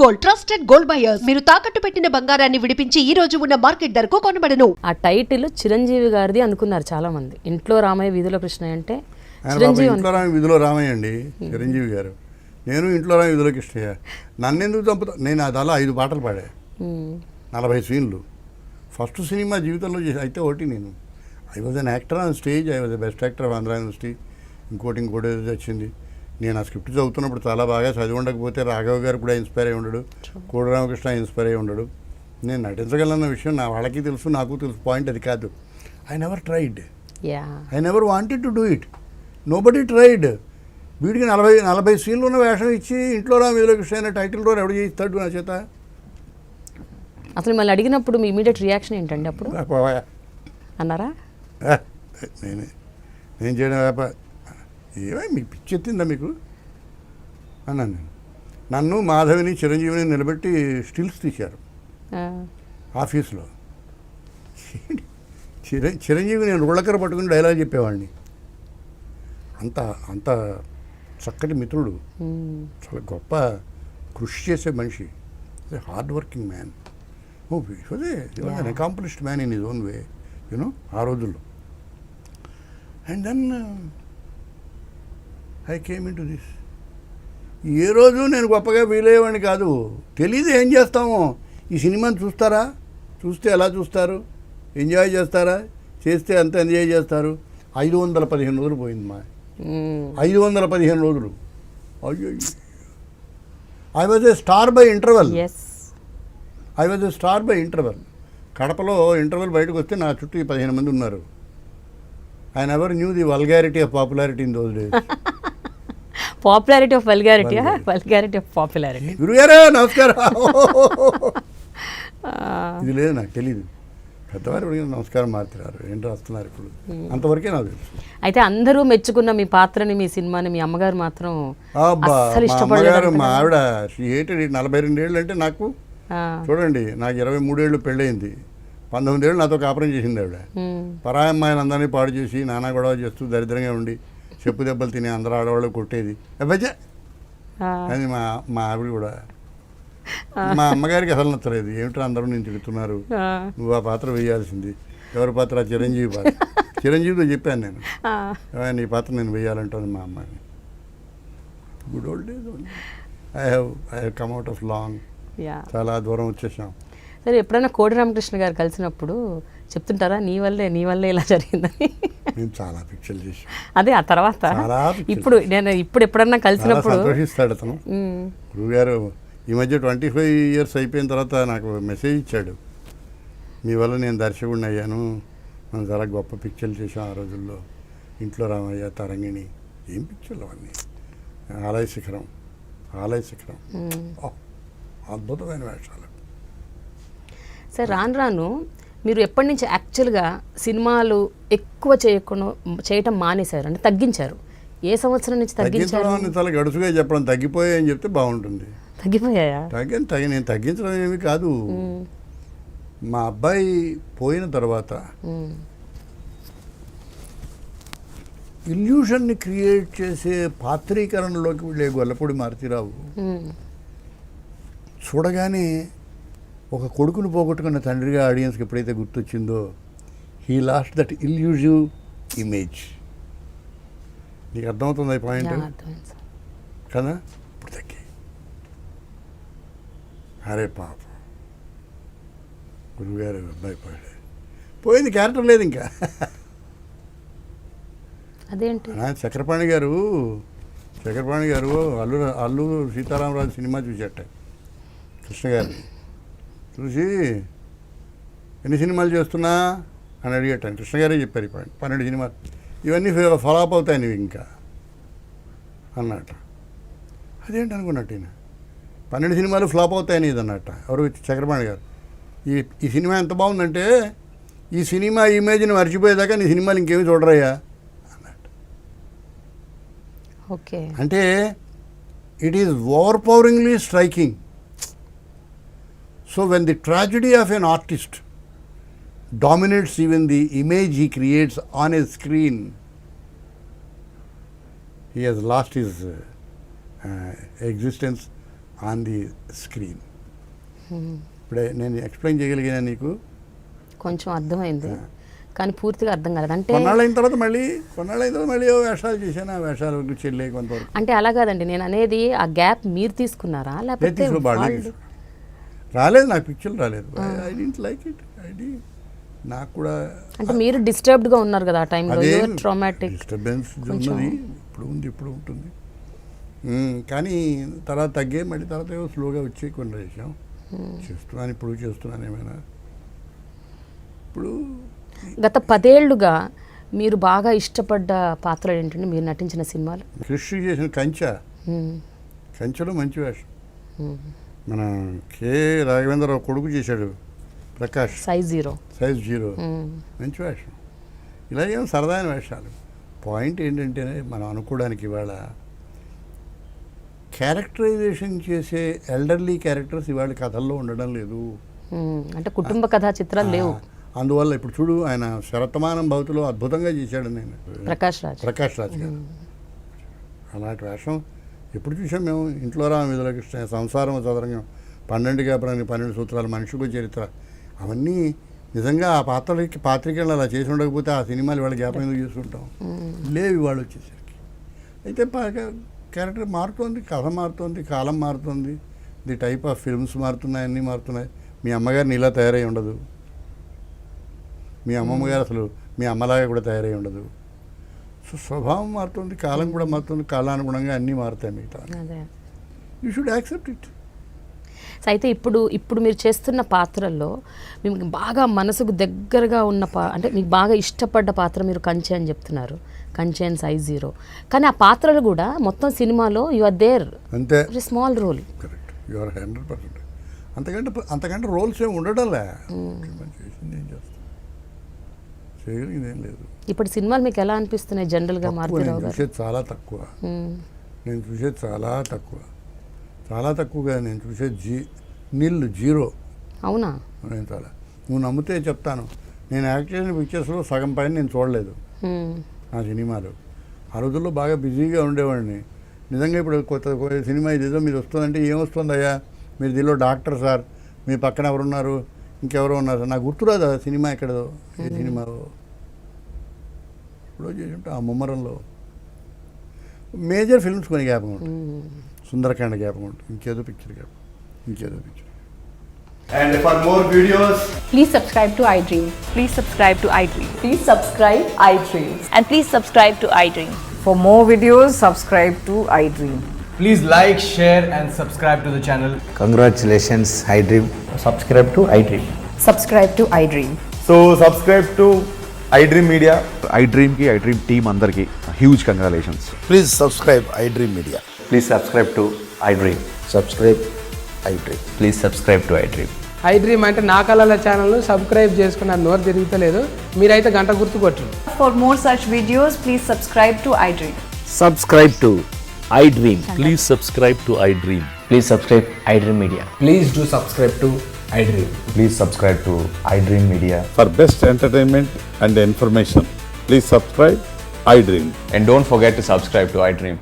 Gold, trusted gold buyers. మీరు తాకట్టు పెట్టిన బంగారాన్ని విడిపించి ఈ రోజు ఉన్న మార్కెట్ ధరకు కొనబడను. ఆ టైటిల్ చిరంజీవి గారిది అనుకున్నారు చాలా మంది. ఇంట్లో రామయ్య వీధిలో కృష్ణయ్య అంటే ఇంట్లో రామ వీధిలో రామయ్య అండి చిరంజీవి గారు. నేను ఇంట్లో రామ వీధిలో కృష్ణయ్య. నన్ను ఎందుకు చంపుతా? నేను అలా 5 పాటలు పాడా, 40 సీన్లు. ఫస్ట్ సినిమా జీవితంలో అయితే ఒకటి నేను I was an actor on stage. I was the best actor of Andhra university. ఇంకోటి వచ్చింది. నేను ఆ స్క్రిప్ట్ చదువుతున్నప్పుడు చాలా బాగా చదివి ఉండకపోతే రాఘవ్ గారు కూడా ఇన్స్పైర్ అయ్యి ఉండడు, కోడి రామకృష్ణ ఇన్స్పైర్ అయ్యి ఉండడు. నేను నటించగలన్న విషయం నా వాళ్ళకి తెలుసు, నాకు తెలుసు. పాయింట్ అది కాదు. I never tried, I never wanted to do it. Nobody tried. వీడికి 40 సీన్లు ఉన్న వేషం ఇచ్చి ఇంట్లో రా వీధిలో కృష్ణ అయిన టైటిల్ రోల్ ఎవడు చేయిస్తాడు నా చేత? అసలు మళ్ళీ అడిగినప్పుడు మీ ఇమీడియట్ రియాక్షన్ ఏంటండి అప్పుడు? అన్నారా? నేను చేయడం ఏమై మీకు పిచ్చెత్తిందా మీకు అన్నాను నేను. నన్ను మాధవిని చిరంజీవిని నిలబెట్టి స్టిల్స్ తీశారు ఆఫీస్లో. చిరంజీవి నేను రుళ్ళకర పట్టుకుని డైలాగ్ చెప్పేవాడిని. అంత చక్కటి మిత్రుడు, చాలా గొప్ప కృషి చేసే మనిషి, hard working man. An accomplished man in his own way, you know, ఆ రోజుల్లో. And then I came into this. ఏ రోజు నేను గొప్పగా ఫీల్ అయ్యేవాడిని కాదు. తెలీదు ఏం చేస్తామో. ఈ సినిమాని చూస్తారా? చూస్తే ఎలా చూస్తారు? ఎంజాయ్ చేస్తారా? చేస్తే అంత ఎంజాయ్ చేస్తారు. 515 రోజులు పోయింది మా 515 రోజులు. అయ్యో, I was a star by interval. I was a star by interval. కడపలో ఇంటర్వెల్ బయటకు వస్తే నా చుట్టూ 15 మంది ఉన్నారు. I never knew the vulgarity of popularity in those days. Popularity of vulgarity, vulgarity of popularity. గురుగారు నమస్కారం. ఇది లేదు, నాకు తెలీదు. పెద్దవారు నమస్కారం మారుతున్నారు, ఏంటో వస్తున్నారు ఇప్పుడు. అంతవరకే నాకు తెలుసు. అయితే అందరూ మెచ్చుకున్న మీ పాత్రని, మీ సినిమాని మీ అమ్మగారు మాత్రం అమ్మగారు, మా ఆవిడ ఏంటి 42 ఏళ్ళు అంటే నాకు, చూడండి, నాకు 23 ఏళ్ళు పెళ్ళయింది. 19 ఏళ్ళు నాతో కాపురం చేసింది ఆవిడ. పరాయి అమ్మాయిని అందరినీ పాడు చేసి నానా గొడవ చేస్తూ దరిద్రంగా ఉండి చెప్పు దెబ్బలు తిని అందరూ ఆడవాళ్ళు కొట్టేది. అబ్బాయి అది మా ఆవిడ కూడా. మా అమ్మగారికి అసలు నచ్చలేదు. ఏమిటో అందరూ నేను తిడుతున్నారు, నువ్వు ఆ పాత్ర వేయాల్సింది. ఎవరి పాత్ర? చిరంజీవి పాత్ర. చిరంజీవితో చెప్పాను నేను, నీ పాత్ర నేను వేయాలంటాను మా అమ్మాయిని. Good old days. I have come out of long, చాలా దూరం వచ్చేసాం. సరే, ఎప్పుడైనా కోడి రామకృష్ణ గారు కలిసినప్పుడు చెప్తుంటారా నీ వల్లే ఇలా జరిగిందని? నేను చాలా పిక్చర్లు చేశాను. అదే ఆ తర్వాత ఇప్పుడు ఎప్పుడన్నా కలిసినప్పుడు సంతోషిస్తాడు అతను. గురుగారు ఈ మధ్య 25 ఇయర్స్ అయిపోయిన తర్వాత నాకు మెసేజ్ ఇచ్చాడు, మీ వల్ల నేను దర్శకుడిని అయ్యాను, మనం చాలా గొప్ప పిక్చర్లు చేసాం ఆ రోజుల్లో. ఇంట్లో రామయ్య, తరంగిణి, ఏం పిక్చర్లు అవన్నీ. ఆలయ శిఖరం, అద్భుతమైన వేషాలు. సార్, రాను మీరు ఎప్పటి నుంచి యాక్చువల్గా సినిమాలు ఎక్కువ చేయటం మానేశారు, అంటే తగ్గించారు? ఏ సంవత్సరం నుంచి తగ్గించారు? చాలా గడుసుగా చెప్పడం, తగ్గిపోయాయని చెప్తే బాగుంటుంది. తగ్గిపోయాయా? నేను తగ్గించడం ఏమి కాదు. మా అబ్బాయి పోయిన తర్వాత ఇల్యూషన్ని క్రియేట్ చేసే పాత్రీకరణలోకి వెళ్ళే గొల్లపూడి మారుతీరావు చూడగానే ఒక కొడుకును పోగొట్టుకున్న తండ్రిగా ఆడియన్స్కి ఎప్పుడైతే గుర్తొచ్చిందో, he lost that elusive image. నీకు అర్థమవుతుంది ఈ పాయింట్ కదా? ఇప్పుడు తగ్గి, అరే పాప గురువుగారు అబ్బాయి పోయింది, క్యారెక్టర్ లేదు ఇంకా. అదేంటి? చక్రపాణి గారు అల్లూరు సీతారామరాజు సినిమా చూసేట కృష్ణ గారిని చూసి, ఎన్ని సినిమాలు చేస్తున్నా అని అడిగేటాను. కృష్ణ గారే చెప్పారు, 12 సినిమాలు, ఇవన్నీ ఫాలోఅప్ అవుతాయి నువ్వు ఇంకా అన్నట్ట. అదేంటి అనుకున్నట్టు, 12 సినిమాలు ఫ్లాప్ అవుతాయని ఇది అన్నట్ట. ఎవరు? చక్రపాణి గారు. ఈ సినిమా ఎంత బాగుందంటే, ఈ సినిమా ఇమేజ్ని మర్చిపోయేదాకా నీ సినిమాలు ఇంకేమీ చూడరయ్యా అన్నట్టు. ఓకే, అంటే it is overpoweringly striking. So when the tragedy of an artist dominates even the image he creates on a screen, he has lost his existence on the screen. ఇప్పుడే నేను ఎక్స్ప్లెయిన్ చేయగలిగినా నీకు? కొంచెం అర్థమైంది కానీ పూర్తిగా అర్థం కాలేదు. అంటే కొన్నాళ్ళు అయిన తర్వాత మళ్ళీ ఏవో వేషాలు చేశాను, ఆ వేషాలు చెల్లే కొంతవరకు. అంటే అలా కాదండి, నేను అనేది ఆ గ్యాప్ మీరు తీసుకున్నారా లేకపోతే వాళ్ళు? రాలేదు, నాకు పిక్చర్లు రాలేదు. I didn't like it. నాకు కూడా అంటే మీరు డిస్టర్బ్డ్గా ఉన్నారు కదా ఆ టైంలో, అదే ట్రామాటిక్ డిస్టర్బెన్స్ ఉన్నది, ఇప్పుడు ఉంటుంది. కానీ తర్వాత తగ్గే, మళ్ళీ తర్వాత ఏవో స్లోగా వచ్చి కొన్ని చేసాం. చేస్తున్నాను ఏమైనా. ఇప్పుడు గత 10 ఏళ్లుగా మీరు బాగా ఇష్టపడ్డ పాత్రలు ఏంటంటే మీరు నటించిన సినిమాలు? కృష్ణ చేసిన కంచెలో మంచి వేషం. మన కె రాఘవేంద్రరావు కొడుకు చేశాడు ప్రకాష్, సైజ్ జీరో. మంచి వేషం. ఇలాగేమో సరదాయిన వేషాలు. పాయింట్ ఏంటంటే మనం అనుకోవడానికి ఇవాళ క్యారెక్టరైజేషన్ చేసే ఎల్డర్లీ క్యారెక్టర్స్ ఇవాళ కథల్లో ఉండడం లేదు. అంటే కుటుంబ కథా చిత్రాలు లేవు. అందువల్ల ఇప్పుడు చూడు, ఆయన శరతమానం భవతిలో అద్భుతంగా చేశాడు. నేను ప్రకాష్ రాజ్ గారు అలాంటి వేషం ఎప్పుడు చూసాం మేము? ఇంట్లో రామ వీధిలో కృష్ణ, సంసారం చదరంగం, 12 కాపురానికి 12 సూత్రాలు, మనిషికి చరిత్ర, అవన్నీ నిజంగా ఆ పాత్రికలు అలా చేసి ఉండకపోతే ఆ సినిమాలు ఇవాళ జ్ఞాపకం ఎందుకు చేసుకుంటాం? లేవు ఇవాళ వచ్చేసరికి. అయితే క్యారెక్టర్ మారుతోంది, కథ మారుతోంది, కాలం మారుతోంది, ది టైప్ ఆఫ్ ఫిల్మ్స్ మారుతున్నాయి, అన్నీ మారుతున్నాయి. మీ అమ్మగారిని ఇలా తయారై ఉండదు, మీ అమ్మమ్మ గారు అసలు మీ అమ్మలాగా కూడా తయారై ఉండదు. సో స్వభావం మారుతుంది, కాలం కూడా మారుతుంది, కాలానుగుణంగా అన్నీ మారుతాయి. మిగతా యూ షుడ్ యాక్సెప్ట్ ఇట్. అయితే ఇప్పుడు మీరు చేస్తున్న పాత్రల్లో మీకు బాగా మనసుకు దగ్గరగా ఉన్న అంటే మీకు బాగా ఇష్టపడ్డ పాత్ర మీరు కంచె అని చెప్తున్నారు, కంచె అండ్ సైజ్ జీరో. కానీ ఆ పాత్రలు కూడా మొత్తం సినిమాలో యు ఆర్ దేర్, అంతే, small role. Correct, you are 100%. అంతకంటే రోల్స్ ఏమి ఉండడంలే. చేసింది ఏం చేస్తాం, చేయగలిగింది ఏం లేదు. ఇప్పుడు సినిమాలు మీకు ఎలా అనిపిస్తున్నాయి జనరల్గా? మారుతిరావు గారు చూసేది చాలా తక్కువ. నేను చూసేది చాలా తక్కువగా. నేను చూసేది జీరో. అవునా? నేను చాలా, నువ్వు నమ్మితే చెప్తాను, నేను యాక్ట్ చేసిన పిక్చర్స్లో సగం పైన నేను చూడలేదు నా సినిమాలు. ఆ రోజుల్లో బాగా బిజీగా ఉండేవాడిని. నిజంగా ఇప్పుడు కొత్త సినిమా ఇదేదో మీరు వస్తుందంటే ఏమొస్తుందయ్యా, మీరు దీనిలో డాక్టర్ సార్, మీ పక్కన ఎవరున్నారు, ఇంకెవరో ఉన్నారు సార్, నాకు గుర్తురాదు ఆ సినిమా ఎక్కడదో, ఏ సినిమాలో ఇప్పుడు చేసి ఉంటే ఆ ముమ్మరంలో మేజర్ ఫిల్మ్స్ కొన్ని జ్ఞాపకం ఉంటుంది, సుందరకాండ జ్ఞాపకం ఉంటుంది, ఇంకేదో picture. And for more videos, Please subscribe to iDream. Please subscribe to iDream. Please subscribe iDream. And please subscribe to iDream. For more videos, subscribe to iDream. please like, share and subscribe to the channel. Congratulations, iDream. Subscribe to iDream. Subscribe to iDream. So subscribe to iDream Media. iDream team andarki huge congratulations. Please subscribe iDream Media. Please subscribe to iDream. Subscribe iDream. Please subscribe to iDream. iDream అంటే నా కళల ఛానల్ను subscribe చేసుకున్న నోరు తిరుగుతలేదు, మీరైతే గంట గుర్తు కొట్టండి. For more such videos, please subscribe to iDream. Subscribe to iDream. Please subscribe to iDream. Please subscribe iDream Media. Please do subscribe to iDream. Please subscribe to iDream Media. For best entertainment and information, please subscribe iDream. And don't forget to subscribe to iDream.